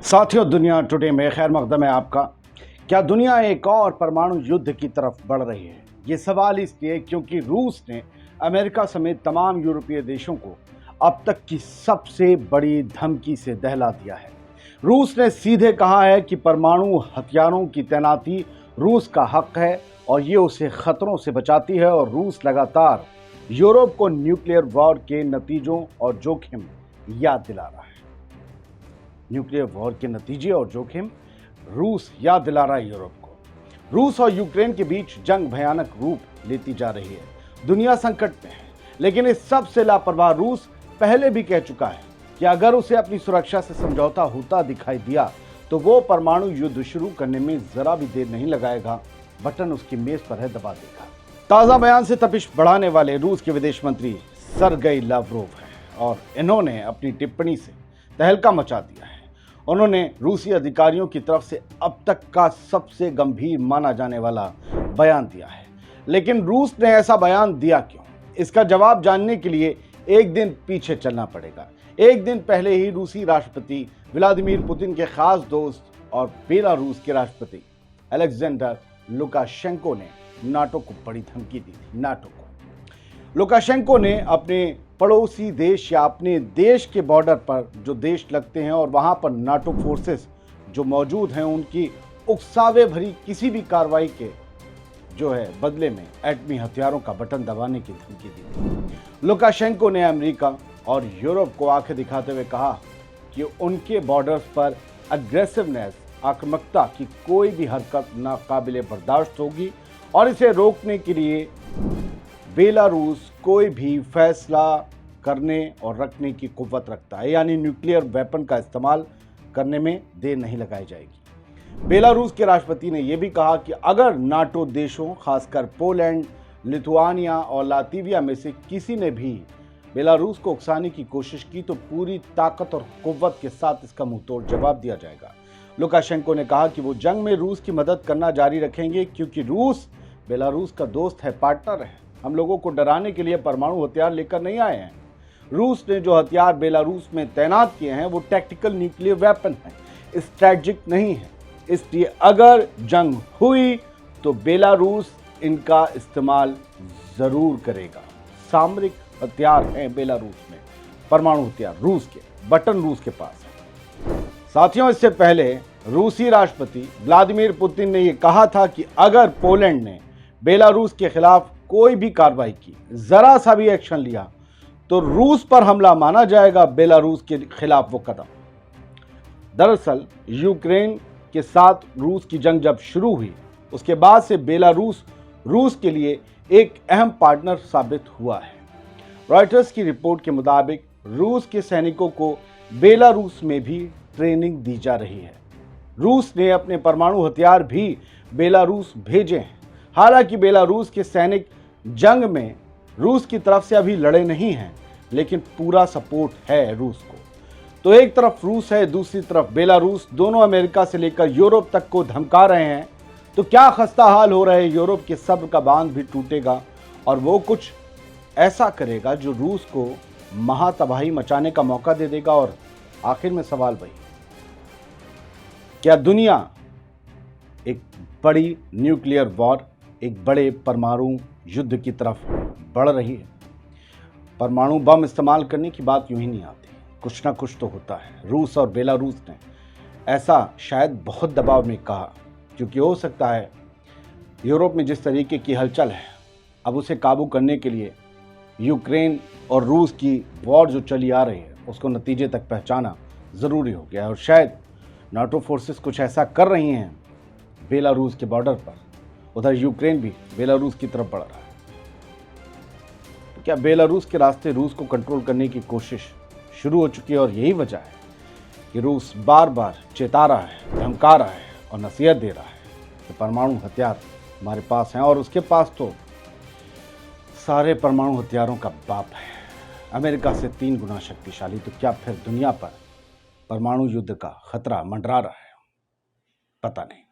साथियों, दुनिया टुडे में खैर मकदम है आपका। क्या दुनिया एक और परमाणु युद्ध की तरफ बढ़ रही है? ये सवाल इसलिए क्योंकि रूस ने अमेरिका समेत तमाम यूरोपीय देशों को अब तक की सबसे बड़ी धमकी से दहला दिया है। रूस ने सीधे कहा है कि परमाणु हथियारों की तैनाती रूस का हक है और ये उसे खतरों से बचाती है, और रूस लगातार यूरोप को न्यूक्लियर वॉर के नतीजों और जोखिम याद दिला रहा है। न्यूक्लियर वॉर के नतीजे और जोखिम रूस याद दिला रहा है यूरोप को। रूस और यूक्रेन के बीच जंग भयानक रूप लेती जा रही है। दुनिया संकट में है, लेकिन इस सब से लापरवाह रूस पहले भी कह चुका है कि अगर उसे अपनी सुरक्षा से समझौता होता दिखाई दिया तो वो परमाणु युद्ध शुरू करने में जरा भी देर नहीं लगाएगा। बटन उसकी मेज पर है, दबा देगा। ताजा बयान से तपिश बढ़ाने वाले रूस के विदेश मंत्री सरगेई लावरोव हैं, और इन्होंने अपनी टिप्पणी से तहलका मचा दिया है। उन्होंने रूसी अधिकारियों की तरफ से अब तक का सबसे गंभीर माना जाने वाला बयान दिया है। लेकिन रूस ने ऐसा बयान दिया क्यों? इसका जवाब जानने के लिए एक दिन पीछे चलना पड़ेगा। एक दिन पहले ही रूसी राष्ट्रपति व्लादिमीर पुतिन के खास दोस्त और बेलारूस के राष्ट्रपति अलेक्जेंडर लुकाशेंको ने नाटो को बड़ी धमकी दी थी। नाटो को लुकाशेंको ने अपने पड़ोसी देश या अपने देश के बॉर्डर पर जो देश लगते हैं और वहां पर नाटो फोर्सेस जो मौजूद हैं उनकी उकसावे भरी किसी भी कार्रवाई के जो है बदले में एटमी हथियारों का बटन दबाने की धमकी दी थी। लुकाशेंको ने अमेरिका और यूरोप को आंखें दिखाते हुए कहा कि उनके बॉर्डर्स पर अग्रेसिवनेस, आक्रामकता की कोई भी हरकत नाकाबिले बर्दाश्त होगी, और इसे रोकने के लिए बेलारूस कोई भी फैसला करने और रखने की कुव्वत रखता है, यानी न्यूक्लियर वेपन का इस्तेमाल करने में देर नहीं लगाई जाएगी। बेलारूस के राष्ट्रपति ने यह भी कहा कि अगर नाटो देशों, खासकर पोलैंड, लिथुआनिया और लातविया में से किसी ने भी बेलारूस को उकसाने की कोशिश की तो पूरी ताकत और कुव्वत के साथ इसका मुंहतोड़ जवाब दिया जाएगा। लुकाशेंको ने कहा कि वो जंग में रूस की मदद करना जारी रखेंगे, क्योंकि रूस बेलारूस का दोस्त है, पार्टनर है। हम लोगों को डराने के लिए परमाणु हथियार लेकर नहीं आए हैं। रूस ने जो हथियार बेलारूस में तैनात किए हैं वो टैक्टिकल न्यूक्लियर वेपन है, स्ट्रेटेजिक नहीं है। इसलिए अगर जंग हुई तो बेलारूस इनका इस्तेमाल जरूर करेगा। सामरिक हथियार हैं बेलारूस में, परमाणु हथियार रूस के, बटन रूस के पास है। साथियों, इससे पहले रूसी राष्ट्रपति व्लादिमीर पुतिन ने यह कहा था कि अगर पोलैंड ने बेलारूस के खिलाफ कोई भी कार्रवाई की, जरा सा भी एक्शन लिया, तो रूस पर हमला माना जाएगा बेलारूस के खिलाफ वो कदम। दरअसल यूक्रेन के साथ रूस की जंग जब शुरू हुई उसके बाद से बेलारूस रूस के लिए एक अहम पार्टनर साबित हुआ है। रॉयटर्स की रिपोर्ट के मुताबिक रूस के सैनिकों को बेलारूस में भी ट्रेनिंग दी जा रही है। रूस ने अपने परमाणु हथियार भी बेलारूस भेजे हैं। हालांकि बेलारूस के सैनिक जंग में रूस की तरफ से अभी लड़े नहीं हैं, लेकिन पूरा सपोर्ट है रूस को। तो एक तरफ रूस है, दूसरी तरफ बेलारूस, दोनों अमेरिका से लेकर यूरोप तक को धमका रहे हैं। तो क्या खस्ता हाल हो रहे यूरोप के सब्र का बांध भी टूटेगा और वो कुछ ऐसा करेगा जो रूस को महातबाही मचाने का मौका दे देगा। और आखिर में सवाल वही, क्या दुनिया एक बड़ी न्यूक्लियर वॉर, एक बड़े परमाणु युद्ध की तरफ बढ़ रही है? परमाणु बम इस्तेमाल करने की बात यूं ही नहीं आती, कुछ ना कुछ तो होता है। रूस और बेलारूस ने ऐसा शायद बहुत दबाव में कहा, क्योंकि हो सकता है यूरोप में जिस तरीके की हलचल है अब उसे काबू करने के लिए यूक्रेन और रूस की वॉर जो चली आ रही है उसको नतीजे तक पहुंचाना ज़रूरी हो गया है। और शायद नाटो फोर्सेस कुछ ऐसा कर रही हैं बेलारूस के बॉर्डर पर, उधर यूक्रेन भी बेलारूस की तरफ बढ़ रहा है। तो क्या बेलारूस के रास्ते रूस को कंट्रोल करने की कोशिश शुरू हो चुकी है? और यही वजह है कि रूस बार बार चेता रहा है, धमका रहा है और नसीहत दे रहा है कि परमाणु हथियार हमारे पास हैं, और उसके पास तो सारे परमाणु हथियारों का बाप है, अमेरिका से 3 गुना शक्तिशाली। तो क्या फिर दुनिया पर परमाणु युद्ध का खतरा मंडरा रहा है? पता नहीं।